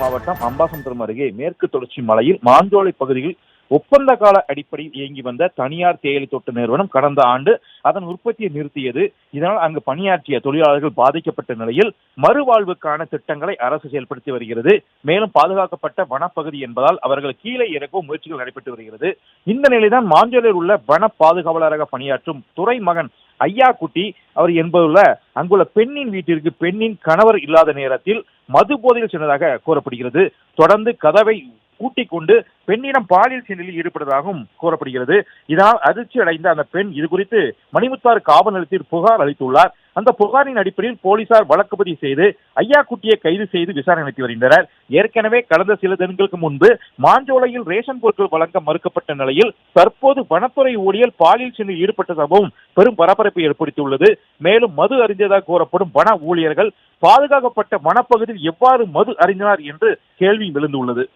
மாவட்டம் அம்பாசமுத்திரம் அருகே மேற்கு தொடர்ச்சி மலையில் மாஞ்சோலை பகுதியில் ஒப்பந்த கால அடிப்படையில் இயங்கி வந்த தனியார் தேயிலை தோட்ட நிறுவனம் கடந்த ஆண்டு அதன் உற்பத்தியை நிறுத்தியது. இதனால் அங்கு பணியாற்றிய தொழிலாளர்கள் பாதிக்கப்பட்ட நிலையில் மறுவாழ்வுக்கான திட்டங்களை அரசு செயல்படுத்தி வருகிறது. மேலும் பாதுகாக்கப்பட்ட வனப்பகுதி என்பதால் அவர்கள் கீழே இறக்கும் முயற்சிகள் நடைபெற்று வருகிறது. இந்த நிலைதான் மாஞ்சோலையில் உள்ள வன பாதுகாவலராக பணியாற்றும் துறை மகன் ஐயா குட்டி அவர் என்பதுள்ள அங்குள்ள பெண்ணின் வீட்டிற்கு பெண்ணின் கணவர் இல்லாத நேரத்தில் மது போதையில் சென்றதாக கூறப்படுகிறது. தொடர்ந்து கதவை கூட்டிக் கொண்டு பெண்ணிடம் பாலியல் சீண்டலில் ஈடுபட்டதாகவும் கூறப்படுகிறது. இதனால் அதிர்ச்சி அடைந்த அந்த பெண் இது குறித்து மணிமுத்தாறு காவல் நிலையத்தில் புகார் அளித்துள்ளார். அந்த புகாரின் அடிப்படையில் போலீசார் வழக்கு பதிவு செய்து ஐயா குட்டியை கைது செய்து விசாரணை நடத்தி வருகின்றனர். ஏற்கனவே கடந்த சில தினங்களுக்கு முன்பு மாஞ்சோலையில் ரேஷன் பொருட்கள் வழங்க மறுக்கப்பட்ட நிலையில் தற்போது வனத்துறை ஊழியர் பாலியல் சீண்டலில் ஈடுபட்ட சம்பவம் பெரும் பரபரப்பை ஏற்படுத்தியுள்ளது. மேலும் மது அருந்தியதாக கூறப்படும் வன ஊழியர்கள் பாதுகாக்கப்பட்ட வனப்பகுதியில் எவ்வாறு மது அருந்தினார் என்று கேள்வி எழுந்துள்ளது.